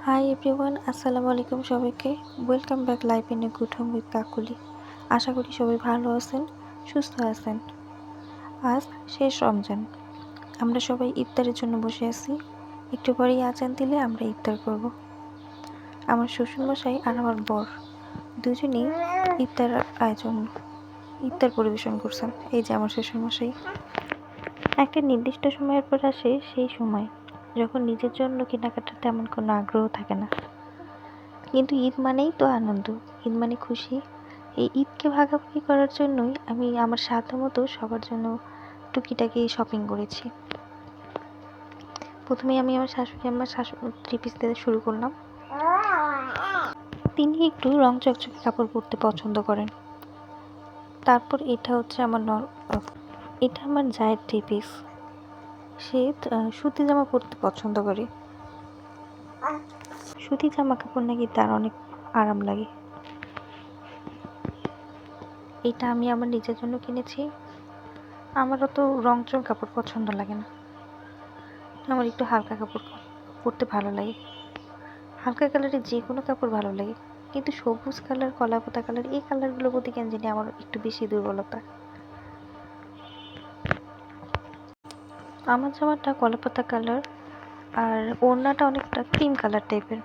Hi everyone, আসসালামু আলাইকুম সবাইকে। Welcome back life in a good home with Kakuli. আশা করি সবাই ভালো আছেন, সুস্থ আছেন। আজ শেষ রমজান, আমরা সবাই ইফতারের জন্য বসে আছি। একটু পরেই আজান দিলে আমরা ইফতার করব। আমার শ্বশুরমশাই আর আমার বর দুজনেই ইফতার পরিবেশন করছেন। এই যে আমার শ্বশুরমশাই। একটা নির্দিষ্ট সময়ের পর আসে সেই সময় যখন নিজের জন্য কেনাকাটার তেমন কোনো আগ্রহ থাকে না, কিন্তু ঈদ মানেই তো আনন্দ, ঈদ মানে খুশি। এই ঈদকে ভাগাভাগি করার জন্যই আমি আমার সাধ্যমতো সবার জন্য টুকিটাকি শপিং করেছি। প্রথমেই আমি আমার শাশুড়ি 3 পিস দিয়ে শুরু করলাম। তিনি একটু রং চকচকে কাপড় পরতে পছন্দ করেন। তারপর এটা হচ্ছে এটা আমার জায়ের 3 পিস। সে সুতি জামা পরতে পছন্দ করে। সুতি জামা কাপড় নাকি তার অনেক আরাম লাগে। এটা আমি আমার নিজের জন্য কিনেছি। আমারও তো রংচং কাপড় পছন্দ লাগে না, আমার একটু হালকা কাপড় পরতে ভালো লাগে। হালকা কালারের যে কোনো কাপড় ভালো লাগে, কিন্তু সবুজ কালার, কলাপাতা কালার, এই কালারগুলোর প্রতি কেন জানি আমার একটু বেশি দুর্বলতা। আমার জামাটা কলাপাতা কালার, আর ওড়নাটা অনেকটা ক্রিম কালার টাইপের।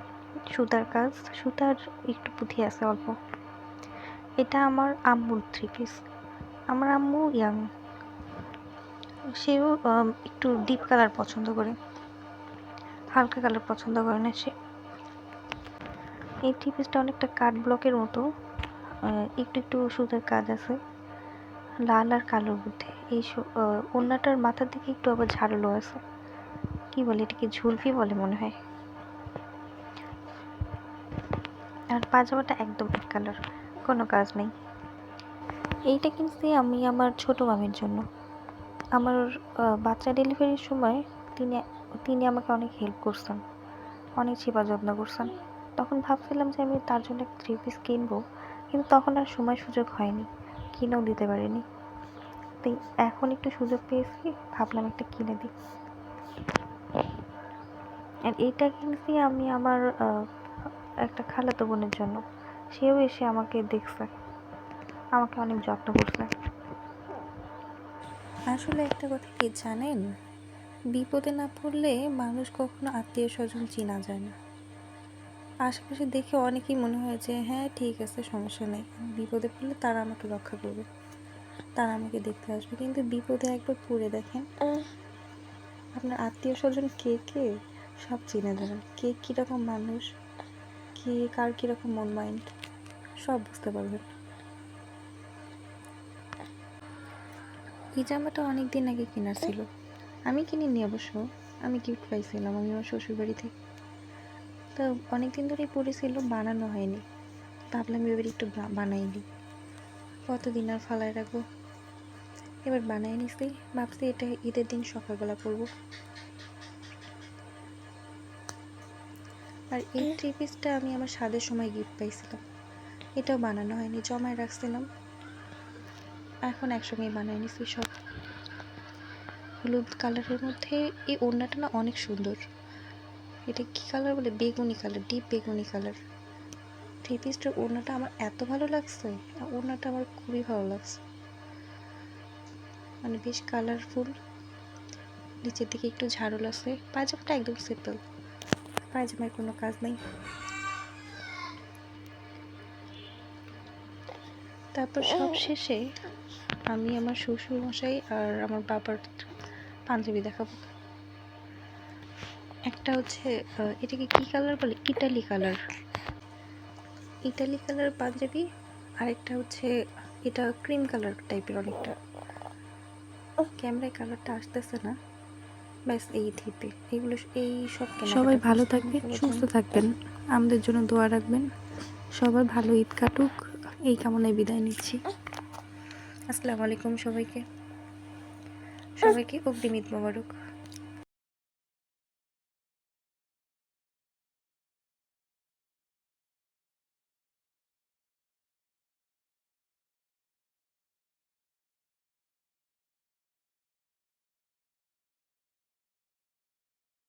সুতার কাজ, সুতার একটু পুঁথি আছে অল্প। এটা আমার আম্মুর 3 পিস। আমার আম্মু ইয়াং, সেও একটু ডিপ কালার পছন্দ করে, হালকা কালার পছন্দ করে না সে। এই 3 পিসটা অনেকটা কাঠ ব্লকের মতো, একটু একটু সুতার কাজ আছে লাল আর কালোর মধ্যে। এই ওড়নাটার মাথার দিকে একটু আবার ঝাড়লো আছে, কি বলে এটাকে, ঝুলফি বলে মনে হয়। আর পাজামাটা একদম এক কালার, কোনো কাজ নেই। এইটা কিনছি আমি আমার ছোট মামির জন্য। আমার বাচ্চা ডেলিভারির সময় তিনি আমাকে অনেক হেল্প করছেন, অনেক সেবা যত্ন করছেন। তখন ভাবছিলাম যে আমি তার জন্য একটা 3 পিস কিনবো, কিন্তু তখন আর সময় সুযোগ হয়নি, কিনেও দিতে পারিনি। তাই এখন একটু সুযোগ পেয়েছি, ভাবলাম একটা কিনে দিই। আর এইটা কিনছি আমি আমার একটা খালাতো বোনের জন্য। সেও এসে আমাকে দেখছে, আমাকে অনেক যত্ন করছে। আসলে একটা কথা কি জানেন, বিপদে না পড়লে মানুষ কখনো আত্মীয় স্বজন চেনা যায় না। আশেপাশে দেখে অনেকেই মনে হয় যে হ্যাঁ ঠিক আছে, সমস্যা নেই, বিপদে পড়লে তারা আমাকে রক্ষা করবে, তারা আমাকে দেখতে আসবে। কিন্তু বিপদে একবার পড়ে দেখেন, আপনার আত্মীয় স্বজন কে কে সব চিনে যাবেন। কে কীরকম মানুষ, কে কার কীরকম মন মাইন্ড, সব বুঝতে পারবেন। এই জামাটা অনেক দিন আগে কেনার ছিল, আমি কিনিনি অবশ্য, আমি গিফট পাইছিলাম আমি আমার শ্বশুরবাড়ি থেকে। তো অনেকদিন ধরেই পড়েছিল, বানানো হয়নি। ভাবলাম এবার একটু বানাই নিই, কতদিন আর ফালায় রাখবো। এবার বানাই নিছি, ভাবছি এটা ঈদের দিন সকালবেলা পরবো। আর এই 3 পিসটা আমি আমার স্বাদের সময় গিফট পাইছিলাম, এটাও বানানো হয়নি, জমায় রাখছিলাম। এখন একসঙ্গেই বানাই নিছি সব। হলুদ কালারের মধ্যে এই ওড়নাটা না অনেক সুন্দর। এটা কি কালার বলে, বেগুনি কালার, ডিপ বেগুনি কালার। 3 পিসটার ওড়নাটা আমার এত ভালো লাগছে, ওড়নাটা আমার খুবই ভালো লাগছে, মানে বেশ কালারফুল, নিচের দিকে একটু ঝাড়ল আছে। পায়জামাটা একদম সিম্পল, পায়জামায় কোনো কাজ নেই। তারপর সব শেষে আমি আমার শ্বশুর মশাই আর আমার বাবার পাঞ্জাবি দেখাবো। একটা হচ্ছে এটাকে কি কালার বলে, ইটালি কালার পাঞ্জাবি। আরেকটা হচ্ছে এটা ক্রিম কালার টাইপের অনেকটা, ক্যামেরায় কালারটা আসতেছে না। ব্যাস এই থিপে এইগুলো, এই সব সবাই কেনাকাটা ভালো করছি থাকবেন, সবার সুস্থ জন্য। থাকবেন, আমাদের জন্য দোয়া রাখবেন। সবার ভালো ঈদ কাটুক, এই কামনায় বিদায় নিচ্ছি। আসসালামু আলাইকুম সবাইকে অগ্রিম ঈদ মোবারক।